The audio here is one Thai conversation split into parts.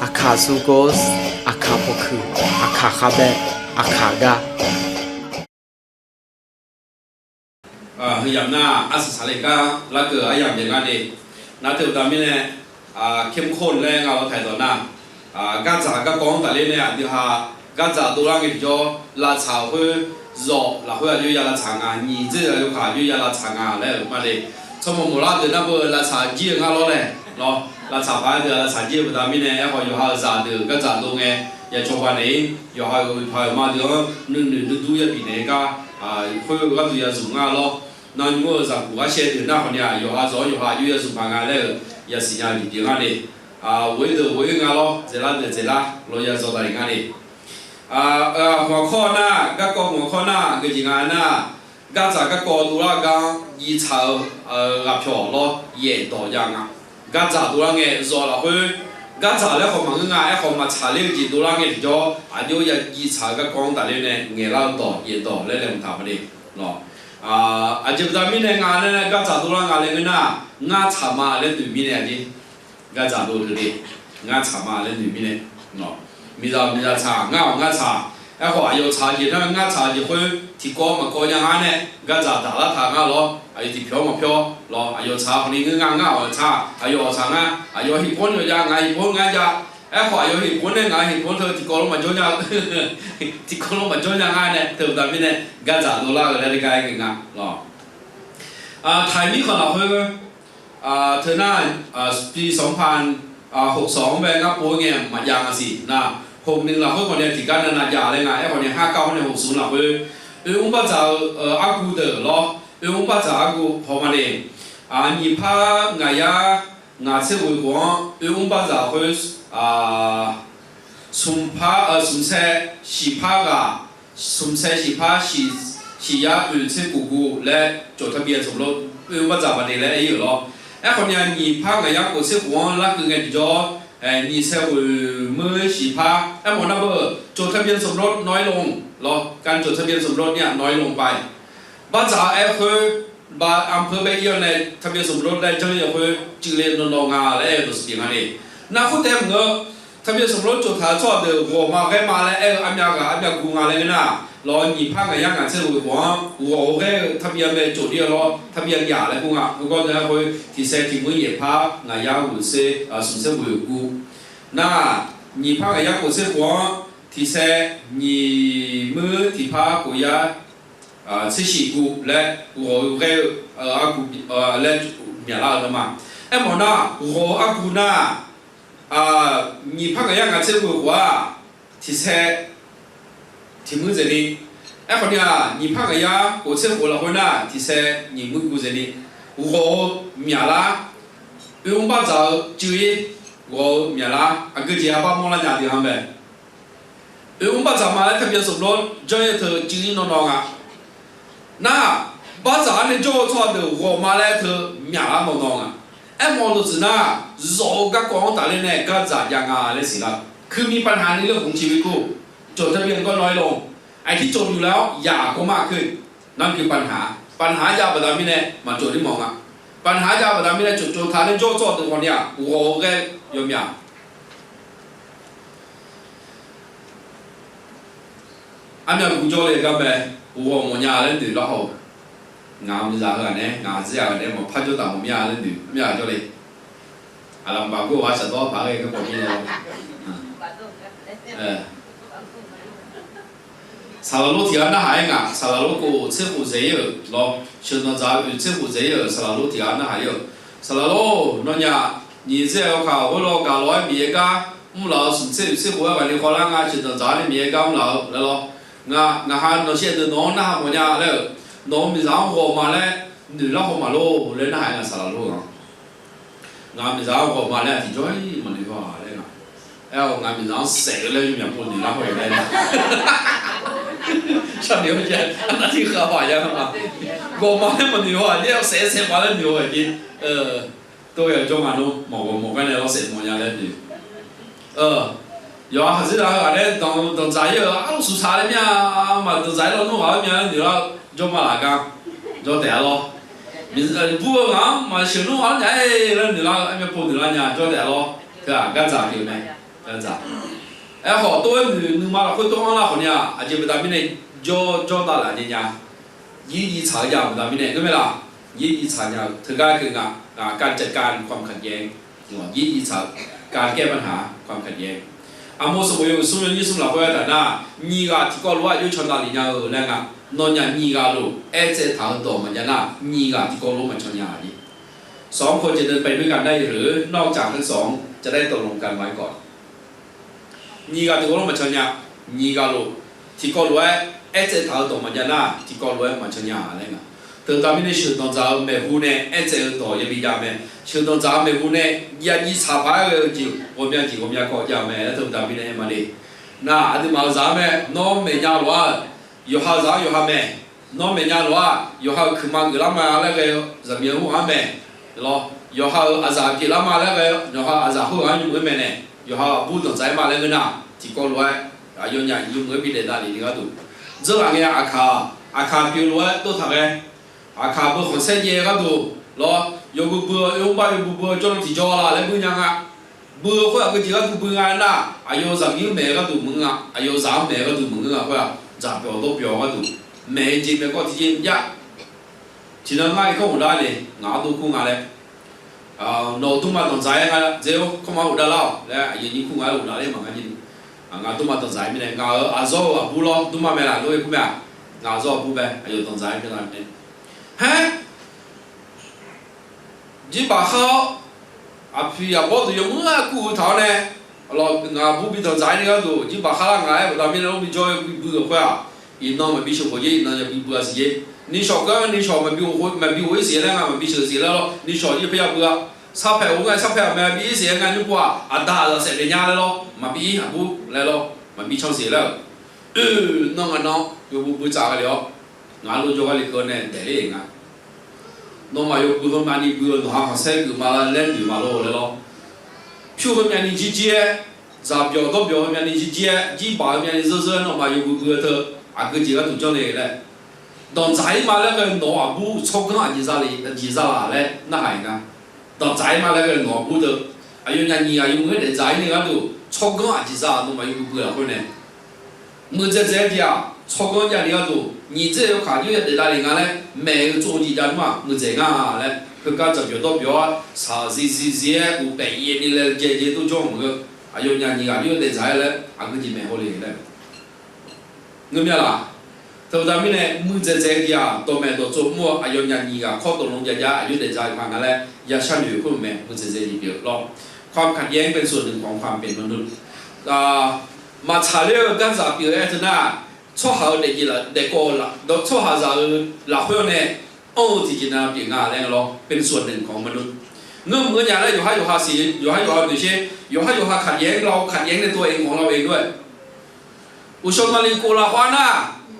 akazugos, akapoku, akakabe, akaga. คือยามหน้าอาศัยก็ละเกิดอย่างอย่างนั้นเองน่าเติมตามนี้เนี่ยเข้มข้นแรงเอาถ่ายต่อหน้าก็จาก็กองแต่เล่นเนี่ยเดี๋ยวหาก็จากตัวร่างอีกจ่อละชาวเพื่อรอละเพื่ออยู่ยาละชางานนี่จะอยู่ขาอยู่ยาละชางานแล้วมาเลยสมมติเราเดินนับเบอร์ละชาเกี่ยงกันแล้วเลยเนาะละชาพายเดือละชาเกี่ยงตามนี้เนี่ยพออยู่หาจากเดือก็จากตรงเงี้ยอย่าชมวันนี้อยู่หาพายมาเดี๋ยวนึ่งดูอย่าปีนี้ก็เพื่อก็ดูอย่าสูงงานแล้วนั่นก็จะกูว่าเชื่อถือหน้าคนเนี่ยอยู่หาสอนอยู่หาอยู่สุพรรณเลยอย่าสิ่งอย่างดีๆกันเลยเว้ยเดี๋ยวเว้ยงานเราเจริญเดี๋ยวเจริญเราอย่าสอนอะไรกันเลยหัวข้อหน้าก็หัวข้อหน้าก็จริงๆนะก็จะก็ตัวละก็ยี่สิบรับผิดเราเย็นต่อยังก็จะตัวละเงี้ยรอละเพื่อก็จะแล้วเขามันง่ายเขามาชาเลนจ์ตัวละเงี้ยจ่ออายุยังยี่สิบก็กองแต่เลยเนี่ยเงี้ยเราต่อเย็นต่อแล้วเราทำอะไรเนาะอาจจะตอนนี้ในงานเนี่ยก็จะตัวละงานเลยนะงานทำมาเล่นดูมีเนี่ยดิก็จะดูเลยงานทำมาเล่นดูมีเนี่ยเนาะมีจะ查งาน查ไอ้หัว有查嘢นะงาน查嘢去ที่ก้มาก้ยังไงเนี่ยก็จะด่าละทางอ่ะหรอไอ้ที่เพียวมาเพียวหรอไอ้查คนนี้งาน查ไอ้查งานไอ้เหตุผลอยู่ยังไงเหตุผลงานจะไอ้หัวเหตุผลเนี่ยไงเหตุผลเธอที่ก้มาจ้องยังที่ก้มาจ้องยังไงเนี่ยเธอตามนี้เนี่ยก็จะดูละอะไรกันกันหรอไทยมีคนเราเฮ้ยเธอหน้าปี2062แบงก์ก็ปูเงี้ยมาอย่างสินะ61เราเพิ่งคนเดียวที่การนานาจาเลยไงไอ้คนเดียว59คนเดียว60เราเพิ่งอุ้งป้าจ๋าอากูเดอร์ล้ออุ้งป้าจ๋าอากูพอมาเองนี่พาไงยางาเชื่อวิ่งอุ้งป้าจ๋าเพิ่งสุ่มพาสุ่มเสสีพากะสุ่มเสสีพาสียาเชื่อกูและจดทะเบียนสมรสอุ้งป้าจ๋ามาเองแล้วไอ้อยู่ล้อไอ้คนเดียวนี่พาไงยากูเชื่อลักคือไงจ่อนี่เซลล์มือสีผ้าไอ้หมอนับเบอร์จดทะเบียนสมรสน้อยลงหรอการจดทะเบียนสมรสเนี่ยน้อยลงไปบ้านจ๋าไอ้คือบาอำเภอเบย์ยในทะเบียนสมรสได้เจ้าเนี่ยคือจิเลนนองาและตัวสิ่งนี้นักขุดเต็มเงาทะเบียนสมรสจดถ่ายทอดเดือดหัวมาแค่มาแล้วอันยากอันยากูงาอะไรกันนะรอหยิบผ้าไงยังงานเชื่อหัวแค่ทะเบียนเป็นจุดเดียวรอทะเบียนหย่าแล้วกูงะกูก็จะคุยที่เซที่มือหยิบผ้าไงยาหุ่นเซสุ่มเซหุ่นกู那你怕个呀？我是讲，提升你们提怕个呀？吃西菇来，我个阿姑来面拉的嘛。哎么那我阿姑那你怕个呀？俺吃过话，提升提么子的？哎好呢，你怕个呀？我吃过了后呢，提升你们姑子的，我面拉，用把早就业。我面啦，个姐把莫拉家的行呗。我把咱们来特别是说，这一头经营弄啊，那把咱的做错的，我妈来头面啦没弄啊，哎，毛都是那肉个光打的呢，个咋样啊？那是啦，คือมีปัญหาในเรื่องของชีวิตกูจดทะเบียนก็น้อยลงไอ้ที่จดอยู่แล้วหย่าก็มากขึ้นนั่นคือปัญหายาประดามิเนี่ยมาจดที่มองอ่ะปัญหายาประดามิเนี่ยจดทานในโจ้ตัวคนเนี่ย我个有没有？俺们古教嘞，干呗，我们家人对了好，俺们家个呢，俺子呀个呢，我拍就当我们家人对，我们家教嘞，阿拉把个话说到拍个方面了，查了路提安那还有啊，查了路个车户谁有，咯，现在查车户谁有，查了路提安那还有，查了路那呀。你这要考我老搞来米个，我老是这我玩的好啦，我现在咱的米个我老来咯，我还那现在弄那还么呀了，弄米上火嘛嘞，你那火嘛咯，人那还那啥咯啊，我米上火嘛嘞，提着伊嘛你话嘞个，哎我米上谁嘞就面不你那会嘞，像牛姐那挺合法样嘛，我嘛那么牛啊，你要谁嘛那牛啊你都有种啊都冇跟你攞食冇嘢咧有啊，還是啦，咧當仔啊，老鼠茶咧咩啊，嘛當仔攞弄下咩，你啦做乜嚟㗎？做第一咯，不過嘛，嘛小弄下咧，你啦咩鋪你啦呀，做第一咯，係啊，家咋叫咩？ นั่นจ้ะ好多女嘛会多啦好呢啊就不达米呢教到了人家一查家不达米呢对没啦一查家ถือการคือการจัดการความขัดแย้งยี่查การแก้ปัญหาความขัดแย้งอาโมสมุยสุยนี่สุลาเพื่อแต่น่ะนี่ก็ที่ก็รู้ว่าอยู่ชนดาลิญานั่นก็นอนอย่างนี่ก็รู้เจทางตัวมันจะน่ะนี่ก็ที่ก็รู้มันชนยาดีสองคนจะเดินไปด้วยกันได้หรือนอกจากทั้งสองจะได้ตกลงกันไว้ก่อนนี่ก็ที่ก็รู้มันชนยานี่ก็รู้ที่ก็รู้เจทางตัวมันจะน่ะที่ก็รู้มันชนยาอะไรเงี้ยถึงตอนนี้ชื่อตอนเช้าแม่หูเนี่ยเจตัวยังมีจำไหมชื่อตอนเช้าแม่หูเนี่ยยังยี่สิบห้าก็จิ๋วผมยังก็จำไหมแล้วถึงตอนนี้เนี่ยมาดิน่ะอันนี้มาจำไหมน้องไม่ยากหรอกอยู่หาจำอยู่หาแม่น้องไม่ยากหรอกอยู่หาคือมันก็ละมาแล้วก็จะมีหัวหาแม่หรออยู่หาอาจารย์กี่ละมาแล้วก็อยู่หาอาจารย์หัวหาอยู่แม่เนี่ยอยู่หาผู้ต้องใจมาแล้วก็น่ะที่ก็รู้อายุเนี่ยอยู่เมื่อปีเดือนนี้ก็ดู这两个อาคา比如都ทำไงอาคาบุคนเสียเยก็ดูรอยกบัวยกบ้านยกบัวจนที่จอละแล้วมึงยังอ่ะบัวเขาก็ที่ก็ดูบัวงานน่ะอายุสามยี่เมก็ดูมึงอ่ะอายุสามเมก็ดูมึงอ่ะเขาจะเปียว都เปียวก็ดูเมจีเมก็ที่จีนยะที่นั่นง่ายเขาหัวได้เลยงาดูคู่งานเลยโน้ตตุ้มมาต้องใจกันละเจ้าเขามาหัวได้แล้วแล้วยันยี่คู่งานหัวได้เลยมั้งยันงาตุ้มมาต้องใจไม่ได้งาอาโซ่บุลตุ้มมาไม่ละด้วยคู่แบบงาโซ่บุแบบอายุต้องใจไม่ได้เนี่ยฮะจีบเขาอาพี่อาบอกตัวยังมึงอะกูเท่าเนี่ยเรางาบุบิต้องใจนี่ก็ดูจีบเขาละไงแต่ไม่รู้มีจอยบุกเขาอีน้องมันบิชหัวเย่น้องจะบิบุอาสินี่ชอบก็นี่ชอบมันบิหัวมันบิหัวเสียแล้วมันบิเสียแล้วนี่ชอบยี่พี่อาบุสับแผลหัวไงสับแผลมันบิเสียงานยุ่งกว่าอัดด่าเราเสร็จเลยยาแล้วมันบิอาบุแล้วมันบิช่องเสียแล้วน้องน้องอยู่บุจ่ากันแล้วงานรู้จักกันเลยก็เนี่ยแต่เรื่องอ่ะน้องมาอยู่บุญมานี่บุญหาเสกมาเล่นอยู่มาโลเลย咯ผิวมันยังนี่จีเจจับยอดก็ยอดมันยังนี่จีเจจีบ่าวมันยังนี่เรื่อยๆน้องมาอยู่บุญเถอะอาก็จีก็ถูกจ้องเลยแหละตอนใจมาแล้วก็น้องอาบุชกกันจีซ่าเลยจีซ่าเลยนั่นไงนะตอนใจมาแล้วก็น้องอาบุเถอะอายุยังนี่อายุเมื่อเด็กใจนี่ก็ดูชกกันจีซ่าน้องมาอยู่บุญ了คนเนี่ยมือเจ๊ๆdiaชกกันอย่างนี้ก็ดู你这有看见在哪里看嘞？每个做地家嘛，我这个嘞，佢家就比较比较啥些，我半夜的嘞，节都叫我个，还有人家有在在嘞，啊个就蛮好嘞嘞。我咩啦？头咱们嘞，我这个啊，都蛮多做么？还有人家靠到农家家，有在在看看嘞，也相对คนแม่我这里边咯。ความขัดแย้งเป็นส่วนหนึ่งของความเป็นมนุษย์มา查了刚才比如说那。初考的几了，那个啦，到初考就那会呢，自己呢变啊那个咯，เป็นส่วนหนึ่งของมนุษย์เงื่อนเหมือนอย่างไรอยู่ให้สีอยู่ให้ดูเช่อยู่ให้ขัดแย้งเราขัดแย้งในตัวเองของเราเองด้วยอุชมาลีโกลาฮวาน่า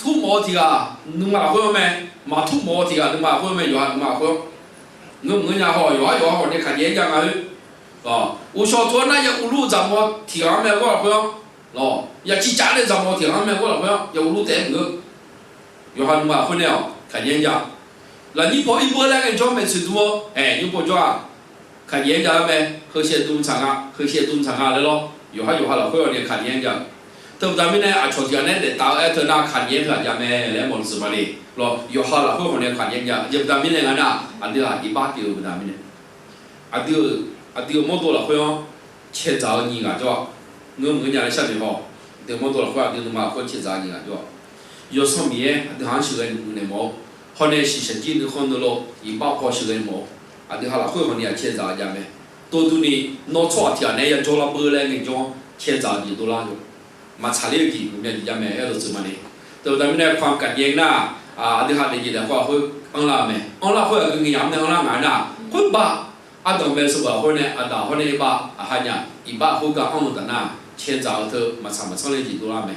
ทุ่มโมทีกานึกมาคุยไหมมาทุ่มโมทีกานึกมาคุยไหมอยู่ให้มาคุยเงื่อนเหมือนอย่างห่ออยู่ให้เนี่ยขัดแย้งยังไงอุชทัวน่าจะอุลุจำว่าทีกาไม่ก็คุย咯，要去家里怎么听他们过了不要，要路带个，有哈嘛混了，看人家，那你跑一波那个叫没吃多，哎，你不叫，看人家没，和些东厂啊来咯，有哈了，会有点看人家，都咱们呢啊，昨天呢在打那那看人家没来么子嘛哩，咯，有哈了会有点看人家，就咱们那个呐，啊对啦，一把丢咱们呢，啊丢么多了会有，切早你个叫。我们家的小朋友，对么多了话，就是嘛，或去咋的对吧？有上面，都还是个那么，后来是实际的很多咯，一把跑是个么，啊，对哈了，会和你去咋的没？多多呢，拿错天呢，要做了不来那种去咋的多啦就，嘛查了几，我们家没要做么的，都咱们那ความขัดแย้งน่ะ对哈的的话会安啦没？安啦会跟人家没安啦安啦，会吧？啊，当面是吧？会呢，打会呢一把还呢，一把会个安的呐。千早头嘛差不多了几多啦没？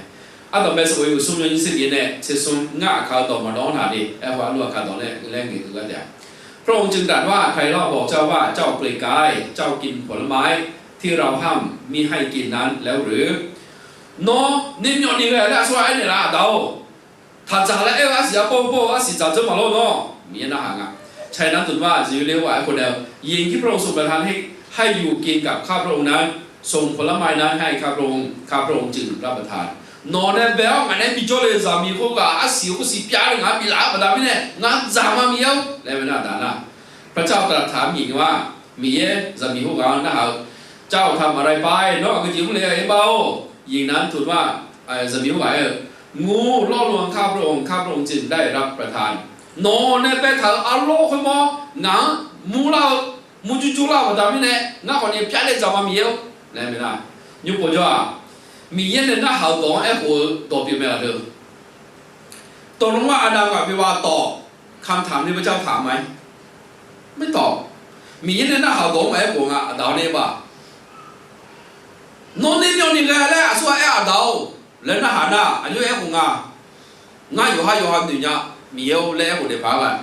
当面是我有送人一些年呢，才送俺看到嘛当哪里，话路看到嘞，来给个的。พระองค์จึงตรัสว่าใครเล่าบอกเจ้าว่าเจ้าเปลือยกายเจ้ากินผลไม้ที่เราห้ามมิให้กินนั้นแล้วหรือเนาะนี่ยอนี่เลยแล้วสวยนี่ล่ะเดาถ้าจ่าแล้วว่าสิป้อว่าสิจ่าจะมาโลเนาะมีนะห่างอ่ะใช่นั้นตุนว่าจะอยู่เรียกว่าคนเดียวยิงที่พระองค์ทรงประทานให้อยู่กินกับข้าพระองค์นั้น ส่งผลไม้นั้นให้ข้าพระองค์จึงรับประทานนอนในเบลงานในพิจารณาสามีเขาก็อาศัยเขาสิบยาเลยงานมีหลายประดามิเนี่ยงานจามามีเอาแล้วไม่น่าด่านะพระเจ้าตรัสถามหญิงว่ามีสามีเขาก็นะฮะเจ้าทำอะไรไปนอกจากจิ้มเลยไอ้เบาหญิงนั้นทูลว่าสามีเขาบอกงูล่อลวงข้าพระองค์จึงได้รับประทานนอนในเบลถาอารมณ์เขามองานมูจู่ๆเราประดามิเนี่ยงานคนนี้พิจารณาจามามีเอาแล้วไม่น่ายุบปวดจ้ามีเย็นในหน้าหาวตองไอ้หัวตอบอยู่ไหมล่ะเธอตกลงว่าอาดัมกับเอวาตอบคำถามที่พระเจ้าถามไหมไม่ตอบมีเย็นในหน้าหาวตองไอ้หัวอาดาวเนี่ยป่ะนอนนี่มีอะไรแล้วส่วนไอ้อาดาวแล้วหน้าหาหน้าอายุไอ้หัวงาอยู่ห้าหนึ่งเนี่ยมีเอวแล้วหัวเด็กพากัน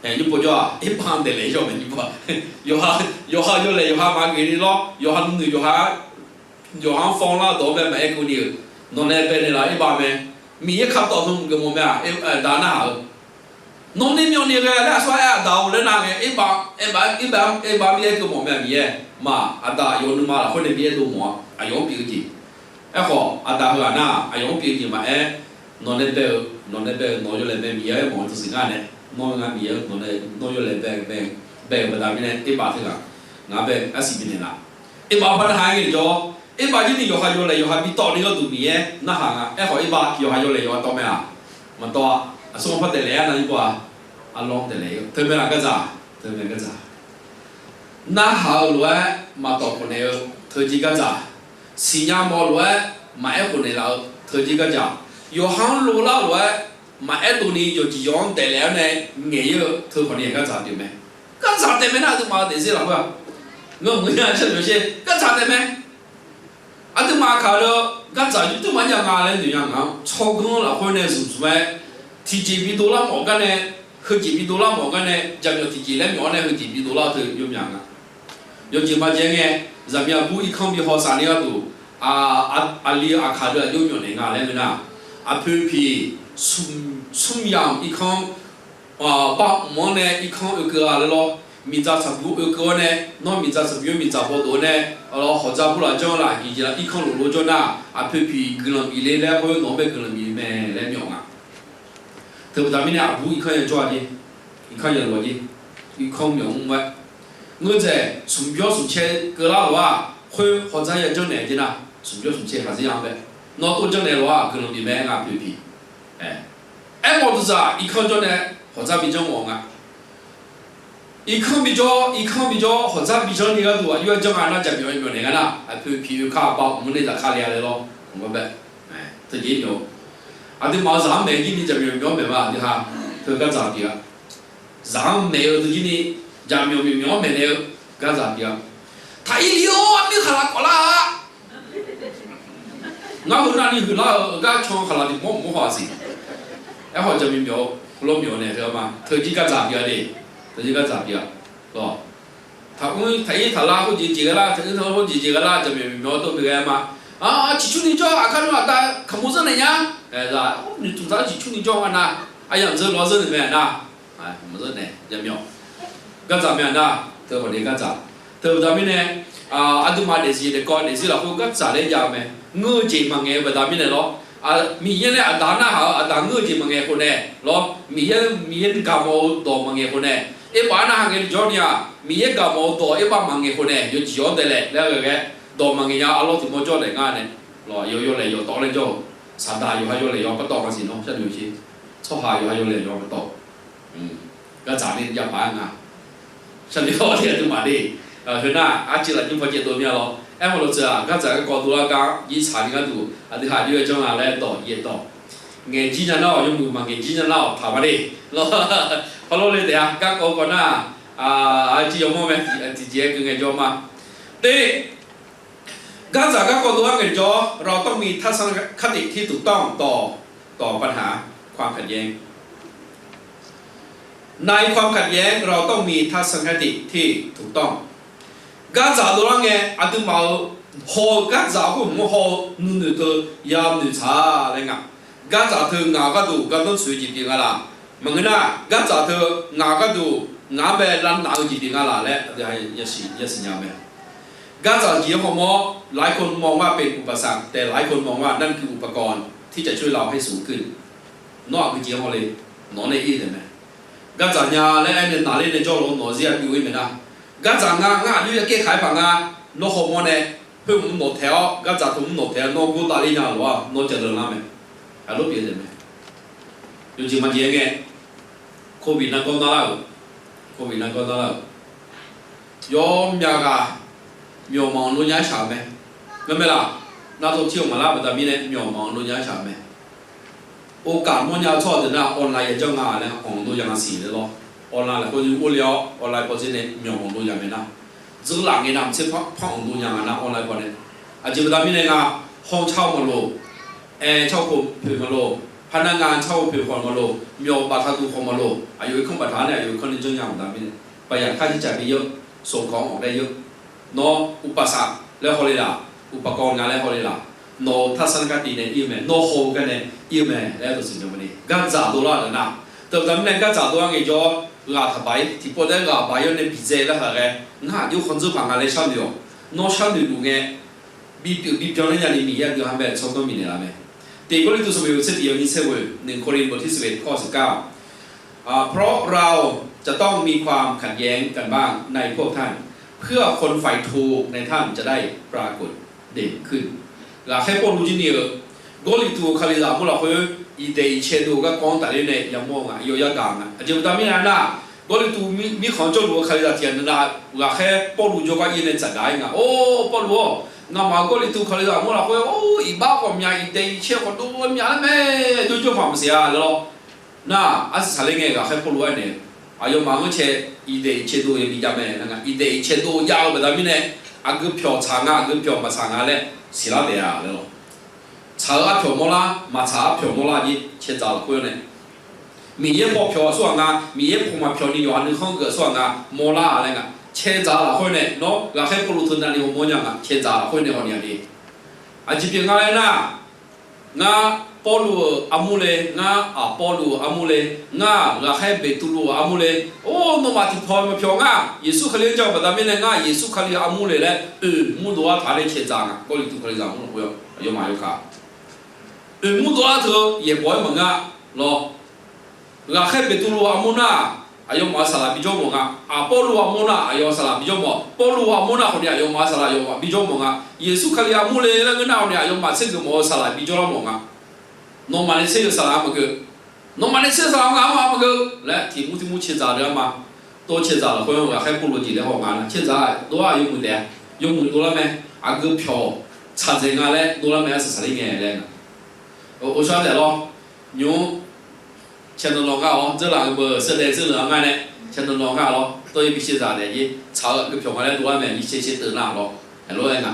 แต่ยุบปวดจ้าไอ้พังเดเลยจ้าเป็นยุบป่ะอยู่ห้าเลยอยู่ห้ามากี่นี่ล้ออยู่ห้าหนึ่งอยู่ห้า有行放了多边买股的，弄那边的啦，一把咩，米一看到从个么咩啊，打那好，弄那苗那个那说哎打那那个一把米个么咩米嘛，啊打有那么了，或者米都么，啊用标记，哎好，啊打和那啊用标记嘛哎，弄那边弄就那边米哎么就是干的，弄那米弄就那边不打米呢，一把这个，那边啊是边的啦，一把把它喊给着。一把今年又係要嚟又係比當年嗰度嘢，那行啊！一學一把又係要嚟又係當咩啊？咪多啊！送翻地嚟啊！那呢個啊，阿朗地嚟，對咩啦？嗰咋？對咩嗰咋？那後來咪當過嚟，推薦嗰咋？新疆冇來買過嚟啦，推薦嗰咋？又行路啦來買到你又自養地嚟呢？你要推過嚟嗰咋對咩？嗰咋對咩？那都冇地勢啦喎！我唔想出咗先，嗰咋對咩？啊，都马卡了，刚才就都蛮讲啊，人就讲啊，操控了或者是什么，提几笔多了毛干呢，和几笔多了毛干呢，讲要提几来苗呢，和几笔多了都有样啊。有几把钱呢，人家不一看比好三年多，里卡的有苗的啊，来没呐？皮皮松阳一看，把毛呢一看有个啊了咯。มีจ่าสับบุกก็เนี่ยน้องมีจ่าสับยุมีจ่าพอตัวเนี่ยเราหัวจ่าพูดละจังละกี่จีละอีกคนรู้จักนะอาเพี่กำลังมีเล่แล้วเพราะน้องเป็นกำลังมีแม่แล้วมีอ่ะเธอทำไม่ได้อาบุอีกคนยังจ้าดิอีกคนยังรวยดิอีกคนมีองค์ไว้เงื่อนใจสมยศสมเชยก็แล้วว่าคุยหัวจ่ายังจังไหนจีนะสมยศสมเชยหาสิยังไปน้องตัวจังไหนว่ากำลังมีแม่อาพี่ไอ้หมดจ่าอีกคนจังเนี่ยหัวจ่ามีจังหวงอ่ะ一看比较，或者比较那个多，因为讲俺那讲苗那个啦，皮有卡包，我们那只卡来咯，我们呗，这几苗，都马上买给你讲苗嘛，你看，这个咋的啊？上没有自己的讲苗买的，干咋的啊？他一溜啊，没看他过啦，俺后那里去那个抢看他的没法子，然后讲苗老苗呢，知道吗？投机干咋的的？这就个咋的啊？是吧？他拉好几个啦，他好几个啦，这苗都这个嘛。几处你叫看着他看不上人家，是吧？你做啥几处你叫那？养殖老是那边那，没人呢，这苗，干咋面那？这我的干咋？这咱们呢？都买的是的高的是了，或干咋的家没？我这么个不咱们的咯。มีเนี้ยด่าหน้าหาด่าเงือกจีมังเงคนเนี่ยหรอมีกามอตัวมังเงคนเนี่ยบ้านหน้าหางเงจอเนี่ยมีกามอตัวบ้านมังเงคนเนี่ยอยู่จีอเดเลยแล้วก็ตัวมังเงยอาล้อถึงมาจอดเลยงานเนี่ยหรออยู่เลยอยู่ต่อเลยจอสันดาอยู่ให้อยู่เลยอยู่ก็ต่อกันสิเนาะฉันอยู่ที่ชอบหาอยู่ให้อยู่เลยอยู่ก็ต่อก็จ่ายนี่ยาบ้านงานฉันนี่เขาเรียนถึงมาดิคือหน้าจีละยิ่งพอเจตัวเนี่ยหรอ我都知啊，刚才个角度啦讲，以查你个度，你下你种下来多也多，眼睛人咯，用木眼睛人咯，爬不哩，咯，好咯你哋啊，刚講啦，知有冇咩？自己嘅眼咗嘛？對，剛才個角度眼咗，เราต้องมีทัศนคติที่ถูกต้องต่อปัญหาความขัดแย้งในความขัดแย้งเราต้องมีทัศนคติที่ถูกต้องกาจาตัวนั้นไงอาตุมาหอกาจาก็ไม่หอนู่นตัวยามนู่นชาอะไรเงี้ยกาจาเธองาก็ดูก็ต้องสวยจริงๆอะไรมึงน่ะกาจาเธองาก็ดูงาแบบรันหนาวจริงๆอะไรแล้วจะให้ยาสียาสียาแบบ การจัดเกี่ยวของหมอหลายคนมองว่าเป็นอุปสรรคแต่หลายคนมองว่านั่นคืออุปกรณ์ที่จะช่วยเราให้สูงขึ้นนอกจากเกี่ยวของเลยนอนในอีเห็นไหมการจัดยาและไอ้เนี่ยนาเล่ในจอลงนอเสียอยู่อีกไหมนะการจัดงานอยู่แก้ไขปัญหานอกของหมอเนี่ยเพื่อผมนอแถวการจัดผมนอแถวนอกกูตาลีนาหรือว่านอกเจริญละไหมฮัลโหลเปลี่ยนไหมอยู่จริงมันยังไงโควิดนั่นก็น่าเล่าโควิดนั่นก็น่าเล่ายอมยากา苗忙路人啥没？明白啦？那都听我啦，不得米呢？苗忙路人啥没？我干么人操的那 online 也叫啊嘞，红路人死的咯，online 或者无聊，online 或者呢苗红路人没呐？这个人呢，是胖红路人啊，那 online 过呢？啊，就不得米呢啊，红炒么路，炒股票么路，พนักงานเช่าเพียงคนมาโลมีบาทดูคนมาโลอายุขึ้นประธานเนี่ยอายุคนนี้จังอย่างแบบนี้ประหยัดค่าใช้จ่ายไปเยอะส่งของออกได้เยอะเนาะอุปสรรคแล้วเขาเลยล่ะอุปกรณ์งานแล้วเขาเลยล่ะเนาะทัศนคติเนี่ยยิ่งแม่เนาะโฮกันเนี่ยยิ่งแม่แล้วตัวสิ่งนี้การจ่าตัวละนะแต่ตอนนี้การจ่าตัวงี้จะลาทับไปที่พอได้ลาไปยังเนี่ยพิเศษแล้วเหรอง่ะอยู่คนจะพังอะไรชั้นเดียวเนาะชั้นเดียวดูไงบีบเนี่ยนี่มีอย่างเดียวทำแบบชอบต้องมีเนี่ยละไหมแต่ก็เลยตัวสมัยวันที่นี้เชื่อว่าหนึ่งโครินธ์บทที่11ข้อ19เพราะเราจะต้องมีความขัดแย้งกันบ้างในพวกท่านเพื่อคนฝ่ายถูกในท่านจะได้ปรากฏเด่นขึ้นหลักให้พวกรู้จริงๆก็เลยตัวคาริลาพวกเราคืออีเดียเชดูก็กองแต่เนี่ยยังมองอ่ะยอยากางอ่ะจะทำยังไงนะก็เลยตัวมีของเจ้ารู้คาริลาเทียนนะหลักให้พวกรู้จก็ยินในจัดได้ไงโอ้พวกรู้งั้นมาก็เลยตัวคาริลาพวกเราคือโอ้อีบ้าความยาอีเดียเชคนดูมันยาแล้วแม่ดูจความเสียแล้วน่ะอาศัยอะไรเงี้ยก็ให้พวกรู้ไอ้เนี่ยอายุมาเมื่อเช้าอีเดียเชดูยังมีจำไหมนั่นไงอีเดียเชดูยาวแบบนี้เนี่ยอากุเพียวช้างอากุเพียวมาช้างอะไรสิละเดียเลยช้าเพียวโมล่ามาช้าเพียวโมล่ายี่เชื่อใจละคุยเนี่ยมีเยอะพอเพียวส่วนงามีเยอะพอมาเพียวนี่อยู่อันนึงห้องเกิดส่วนงาโมล่าอะไรเงี้ยเชื่อใจละคุยเนี่ยเนาะเราให้ผู้รู้ทุนนั่นนี่ผมมองอย่างเชื่อใจละคุยเนี่ยคนนี้ดีอาจจะเป็นอะไรนะงาปอลูอามูเลงาปอลูอามูเลงาเราให้เบตุลูอามูเลโอ้โนมาที่พอมาเพียวงาเยซูคริสต์เจ้าแบบนั้นเนี่ยงาเยซูคริสต์อามูเลเลยมุดว่าถ่ายได้เชื่อใจงาก็เลยตัวคริสต์อามูเลกูยอมมาอยู่ค่ะมุดว่าเธอเย่บ่อยมึงอ่ะรอเราให้เบตุลูอามูนาอายุมาสลาบิโจมงอ่ะปอลูอามูนาอายุสลาบิโจมปอลูอามูนาคนนี้อายุมาสลาอายุบิโจมงอ่ะเยซูคริสต์อามูเลแล้วก็น่าเนี่ยอายุมาเสกมอสลาบิโจมงอ่ะnormalisir salam ke normalisir salam ngam ma ke la ti mu che za de ma to che za la ho yong ga hai pu lu ji le ho nga la che za do a yong mu de yong mu do la me a ge phyo cha ze nga le do la me sa sa li nge le na o sha de lo nyu chen no ga o zhe la ge se de zhe la nga ne chen no ga lo to yi bi che za de yi cha ge phyo nga le do la me yi che che de na lo lo nga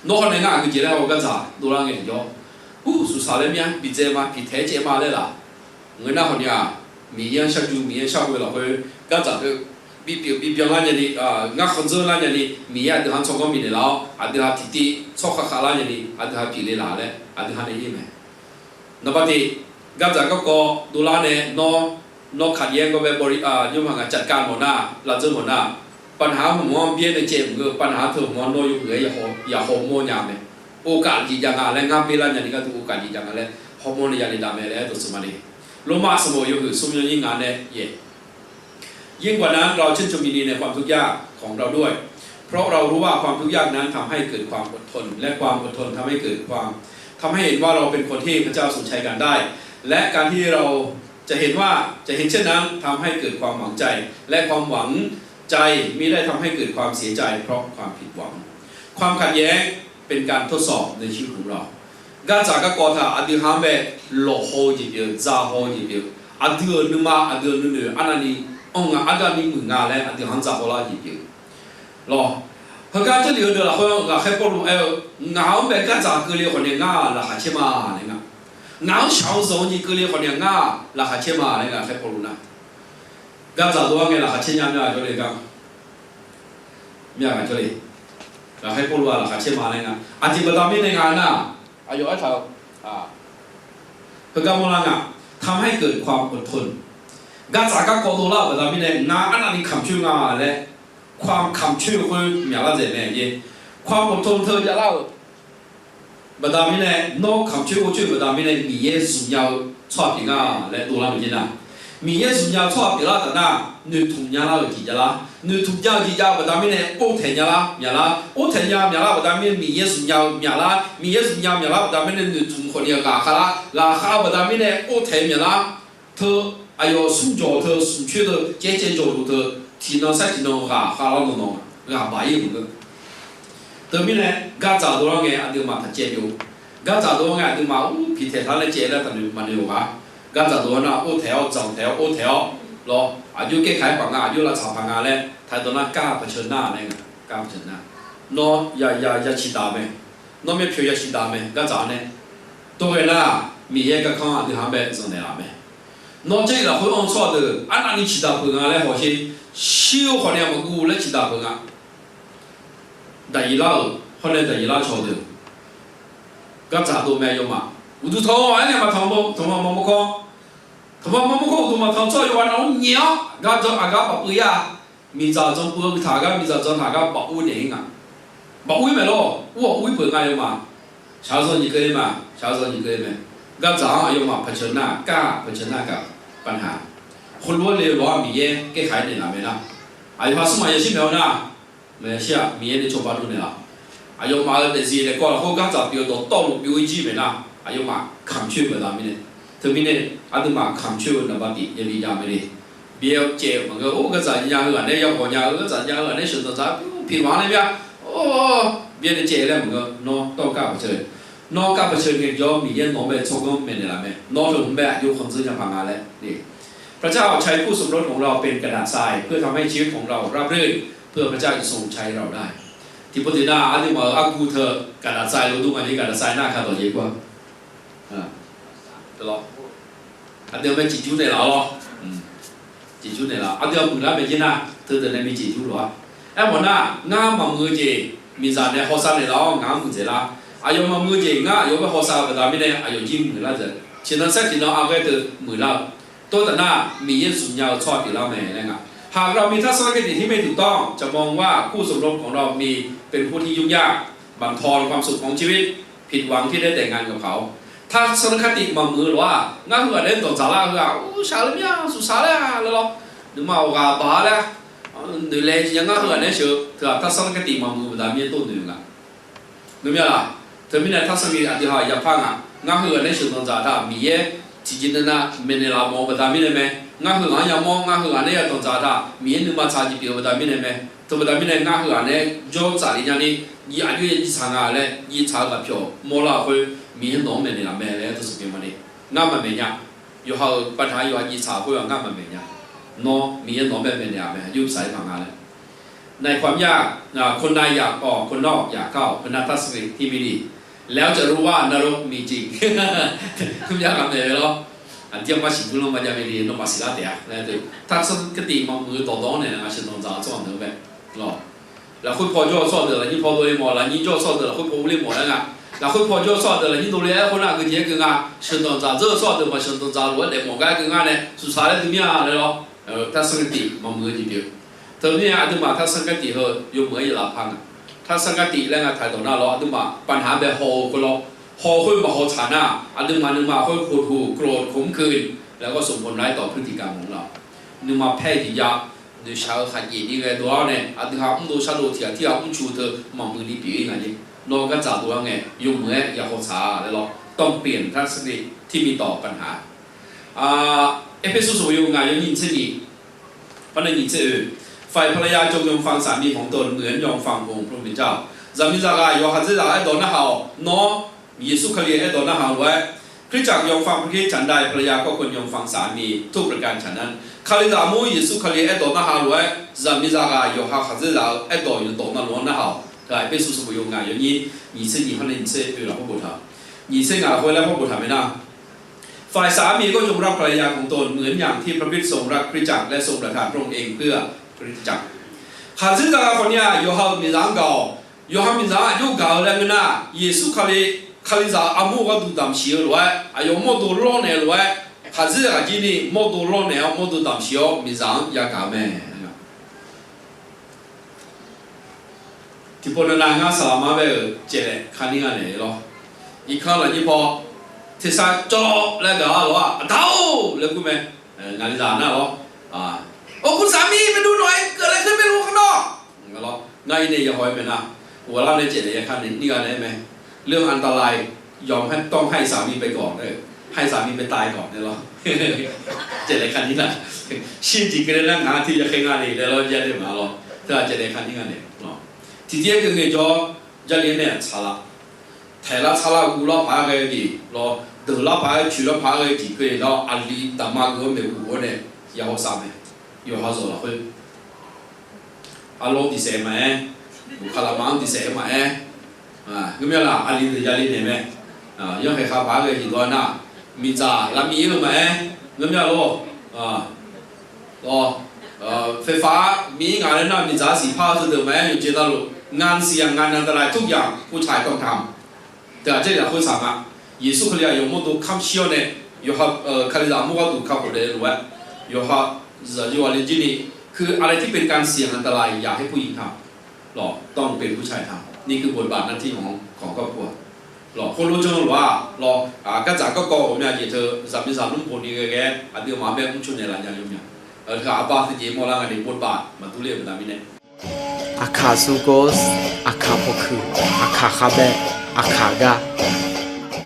no ho ne nga ge ji le ho ga za do la nge yoสุสานเลยมั้ยปีเจมาปีเทเจมาเลยล่ะเงินน่ะคนเนี่ยมีเยังชักจูมีเยังชักเวลาเฮ้ยก็จะคือบีงานอย่างนี้งานคนเจอร้านอย่างนี้มีอะไรที่ทำช่องก็มีเลยแล้วอะไรที่ทำที่ชอบข้าวร้านอย่างนี้อะไรที่ทำปีเลยล่ะเลยอะไรที่ทำได้ยังไงนับวันที่ก็จะก็ดูร้านเนี่ยนอขัดแย้งก็แบบบริยุ่งห่างจัดการหมดหน้าเราเจอหมดหน้าปัญหาผมมองเบี้ยในเจมคือปัญหาเธอมองโน้ยุ่งเหยอย่าโหมโมยามเนี่ยโอกาสที่จะงานและงานเวลาอย่างนี้ก็ถูกโอกาสที่จะงานและฮอร์โมนอย่างนี้ดำเลยตัวสมัยโลมาสมองอยู่คือสมองยิ่งงานเนี่ยยิ่งกว่านั้นเราชื่นชมยินดีในความทุกข์ยากของเราด้วยเพราะเรารู้ว่าความทุกข์ยากนั้นทำให้เกิดความอดทนและความอดทนทำให้เกิดความทำให้เห็นว่าเราเป็นคนที่พระเจ้าทรงใช้กันได้และการที่เราจะเห็นเช่นนั้นทำให้เกิดความหวังใจและความหวังใจมิได้ทำให้เกิดความเสียใจเพราะความผิดหวังความขัดแย้งเป็นการทดสอบในชีวิตของเราการจากก็ถ้าอดีตห้ามแบบหล่อโหจีเดียวจ้าโหจีเดียวอดีตนึกมาอดีตนึกอันนี้อันนี้มึงงานแล้วอดีตห้ามจ้าโหละจีเดียวหล่อเพราะการจะเลี้ยงเดี๋ยวเราเขาให้พวกเรางานแบบการจากก็เลี้ยงคนเนี้ยงานราคาเชื่อมาเนี่ยงานชาวสงฆ์ที่ก็เลี้ยงคนเนี้ยงานราคาเชื่อมาเนี่ยให้พวกเรานะการจากตัวเงี้ยราคาเชื่อยังไงก็เลยกันมีอะไรก็เลยเราให้พวกเราขัดเชื่อมาเลยนะอาทิตย์ประจำนี้ในงานน่ะอายุไอ้เท่าคือการมองงานทำให้เกิดความอดทนการจากการก่อตัวเราประจำนี้ในงานอันนี้คำชื่องานและความคำชื่อคือมีอะไรเจ๋งเนี่ย ความอดทนเธอจะเล่าบดามิเน่นอกคำช่วยช่วยบดามิเน่มีเยสุยาวชอบปีง่าและตัวเราไม่ยินนะมีเยสุยาวชอบปีละแต่น่ะนึกถุงยาละกี่ยาละนึกถุงยากี่ยาบดามิเน่โอเทนยาละยาละโอเทนยาละบดามิเน่มีเยสุยาวยาละมีเยสุยาวยาละบดามิเน่นึกถุงคนเดียวกาคาละลาคาบดามิเน่โอเทนยาละเธอ哎呦，送脚头送去的，渐渐脚头头，提到三提到哈哈那弄，啊把一不个。对面呢，俺咋多少个俺就嘛他解决，俺咋多俺就嘛皮贴他来解了，他就嘛就啊，俺咋多呢？我条长条我条，咯，啊就给开房啊，就那茶房啊嘞，他到那干不成那那个，干不成那，喏呀起大没，喏没票也起大没，俺咋呢？都会啦，米也个看就还没挣的啦没。那这个会按说的，按那你其他朋友来好些，小好两个股来其他朋友，第一老，后来第一老晓得，搿咋都没有嘛？我都头完了嘛，头毛都嘛头早一晚上娘，搿种阿搿不呀，明早种不他搿明早种他搿保护人啊，保护没咯？我会朋友嘛，小时候你可以嘛，小时候你可以没？搿咋有嘛？不成那，搿不成那个。ปัญหาคนล้วนเลยว่ามีเย่แก้ไขในหลังไม่นะอายุภาษาสมัยชิมแล้วนะไม่ใช่มีเย่ในชาวบ้านนู่นละอายุมาเด็กสิเด็กก็เขาการจับเดียวต่อต้นบิวจีไม่นะอายุมาคำช่วยแบบนั้นไม่เนี่ยถึงไม่เนี่ยอายุมาคำช่วยแบบนั้นยังมีอย่างไม่ได้เบี้ยเจ็บมันก็โอ้ก็จะยังเงินเนี่ยยังพอยังก็จะยังเงินเนี่ยสุดท้ายผิดหวังเลยเนี่ยโอ้เบี้ยเนี่ยเจ็บแล้วมันก็น้องต้องกล้าเผชิญนอกจากเผชิญกับยอมมีเย็นน้องแบบชกก็ไม่ได้ละแม่นอกจากแบบยุคของซื้อจะพังงานแล้วนี่พระเจ้าใช้คู่สมรสของเราเป็นกระดาษทรายเพื่อทำให้ชีวิตของเราราบรื่นเพื่อพระเจ้าจะทรงใช้เราได้ที่พุทธินาอันนี้มาอากูเธอกระดาษทรายรู้ดูอันนี้กระดาษทรายหน้าข้าต่อเยอะกว่าตลอดอันเดียวไม่จีจูในเราหรอจีจูในเราอันเดียวมือละไม่ยินนะเธอจะได้มีจีจูหรอไอ้หมอน่ะงามมามือเจมีจานในหัวซาในเรางามมือเจละอายุมามือเจงะอายุมาหัวซาแบบนั้นไม่ได้อายุยิ้มมือละเจเช่นนั้นสักทีเราเอาไว้เธอมือละตัวแต่หน้ามีเยสุญญาชอบที่เราแม่นะครับหากเรามีทัศนคติที่ไม่ถูกต้องจะมองว่าคู่สมรสของเรามีเป็นผู้ที่ยุ่งยากบั่นทอนความสุขของชีวิตผิดหวังที่ได้แต่งงานกับเขาทัศนคติมามือว่างั้นเมื่อเล่นต่อสาระก็ชาลมีสุสาระแล้วหรอหรือมาว่าบ้าแล้วหรือเลยยังงั้นเมื่อเล่นเชื่อถือทัศนคติมามือแบบนี้ต้นหนึ่งอ่ะหรือไม่ล่ะเธอไม่ได้ทัศนคติอธิษฐานอย่าพังอ่ะงั้นเมื่อเล่นเชื่อต่อสาระมีเยที่จริงนะไม่ได้ละมองแบบนี้เลยไหมงั้นคืองั้นยังมองงั้นคืออันนี้ยังต้องจ่ายได้มีนึกมาชาจีเปียวแบบนี้เลยไหมตัวแบบนี้เลยงั้นคืออันนี้ยอดจ่ายอย่างนี้ยี่อายุยี่ชางอะไรยี่ชากับเพียวมอลาคือมีน้องไม่ได้ละแม่เลยตัวสุดยอดมันนี่งั้นมันไม่เนี่ยอยู่เขาปัญหาอยู่ยี่ชาคืองั้นมันไม่เนี่ยน้องมีน้องแบบไม่ได้ละแม่ยุ่งสายพังอะไรในความยากคนในอยากออกคนนอกอยากเข้าเป็นนักทัศนคติที่ไม่ดีแล้วจะรู้ว่านรกมีจริงคุณอยากทำอะไรหรออันที่มาสิคุณลงมาจะไม่ดีลงมาสิลาเดียนะดูทัศนคติมามือต่อต้นเนี่ยนะฉันต้องจ่ายส่วนเท่าไหร่หรอแล้วคุณพอจ่อส่วนเดียวแล้วนี่พอตัวเองหมดแล้วนี่จ่อส่วนเดียวแล้วคุณพอเลยหมดแล้วไงแล้วคุณพอจ่อส่วนเดียวแล้วนี่ตัวเองคนนั้นก็เยอะกันไงฉันต้องจ่ายจ่อส่วนเดียวมาฉันต้องจ่ายรู้ว่าเด็กหมดกันกันไงเนี่ยสุดท้ายแล้วถึงเนี่ยอะไรหรอทัศนคติมามือจีเดียวเธอเนี่ยอาจจะมาทัศนคติเหรอยกมือให้รับพังถ้าสังกัดตีแล้วไงถ่ายต่อหน้าเราอันนี้มาปัญหาแบบโฮก็เราโฮคุยมาโฮชานะอันนี้มาคุยขูดหูโกรธขมขื่นแล้วก็ส่งผลร้ายต่อพฤติกรรมของเรานึกมาแพ้ที่ยาดูชาวขัดยีนี่ไงตัวเนี่ยอันนี้เขาดูชาโดที่เขาชูเธอมามือนี้ปีไงนี่นอกจากตัวไงยุ่งเหมือนอย่าโฮชาแล้วเราต้องเปลี่ยนทัศนคติที่มีต่อปัญหาเอเฟซัสบอกยังไงยังยินเช่นนี้ปัญหายินเช่นฝ่ายภรรยาจงยอมฟังสามีของตนเหมือนยอมฟังองค์พระผู้เป็นเจ้าสามีจากายอฮัซจากไอ้ดอนน่ะเขาเนาะเยซูคริสต์ไอ้ดอนน่ะเขาไว้คริสตจักรยอมฟังพระคริสต์ฉันใดภรรยาก็ควรยอมฟังสามีทุกประการฉันนั้นคาลิดามูเยซูคริสต์ไอ้ดอนน่ะเขาไว้สามีจากายอฮัซจากไอ้ดอนอยู่ดอนน่ะล้วนน่ะเขาแต่ไอ้เป็นสุสบุยงไงอย่างนี้ยี่สิบยี่ห้า年เสร็จแล้วพระบุตรยี่สิบงานคนแล้วพระบุตรไม่น่าฝ่ายสามีก็ยอมรับภรรยาของตนเหมือนอย่างที่พระคริสต์ทรงรักคริสตจักรและทรงประทานพระองค์เองเพื่อคริสตจักรข้าศึกจากคนนี้ยูฮามิซังเก่ายูฮามิซังยูเก่าแล้วนะเยซูคริสต์อามูก็ดูดำเชียวด้วยอายุโมดูร้อนเนี่ยด้วยข้าศึกจากที่นี่โมดูร้อนเนี่ยโมดูดำเชียวมิซังยากาแม่ที ที่พอนาง่าสลามาเบลเจเลคันนี้กันเนี่ยหรออีกครั้งหลังที่พอที่ซาจอแล้วก็หรอเท่าแล้วกูไหมงานที่สามนะหรอโอ้คุณสามีไปดูหน่อยเกิดอะไรขึ้นไม่รู้ข้างนอกก็หรอไงเนี่ยอย่าหอยไปนะหัวเราในเจเลคันนี้นี่กันได้ไหมเรื่องอันตรายยอมให้ต้องให้สามีไปก่อนเลยให้สามีไปตายก่อนเนี่ยหรอเจเลคันนี้นะชินจิกันแล้วงานที่จะแข่งงานนี่แล้วเราจะได้มาหรอถ้าเจเลคันนี้กันเนี่ยหรอทีเดียวก็คือจะเรียนเนี่ยชาละแต่ละชาละกูเราพากันดีเราเดินเราพาชุดเราพากันดีก็เราอันนี้ตามาก็ไม่รู้เนี่ยยาวสามเนี่ยยาวสุดละคนฮัลโหลดิเซมไหมบุคลากรดิเซมไหมก็ไม่ละอันนี้จะเรียนเนี่ยยังให้ข้าพากันดีด้วยนะมีจ่าลำมีหรือไม่ก็ไม่รู้ไฟฟ้ามีงานนั้นมีจ่าสีผ้าสุดเดิมไหมอยู่เจตลุงานเสี่ยงงานอันตรายทุกอย่างผู้ชายต้องทำแต่这两会场啊耶稣เขาเรียก有么多看需要呢有เขาเขาเรียกมั่วตัวเขาคนเดียวรู้有เขาจะว่าเรื่องนี้คืออะไรที่เป็นการเสี่ยงอันตรายอยากให้ผู้หญิงทำหรอต้องเป็นผู้ชายทำนี่คือบทบาทหน้าที่ของครอบครัวหรอคนรู้จังหรือว่าหรอก็จากก็我们也就สามีสามีคนนี้แกอันเดียวมาแบบชุดในหลายอย่างอยู่เนี่ยถ้าอาบาสเจมอลางานในบทบาทมาตุเรียบแบบนี้เนี่ยอาคาซูโกสอาคาพคืออาคาคาเบะอาคากา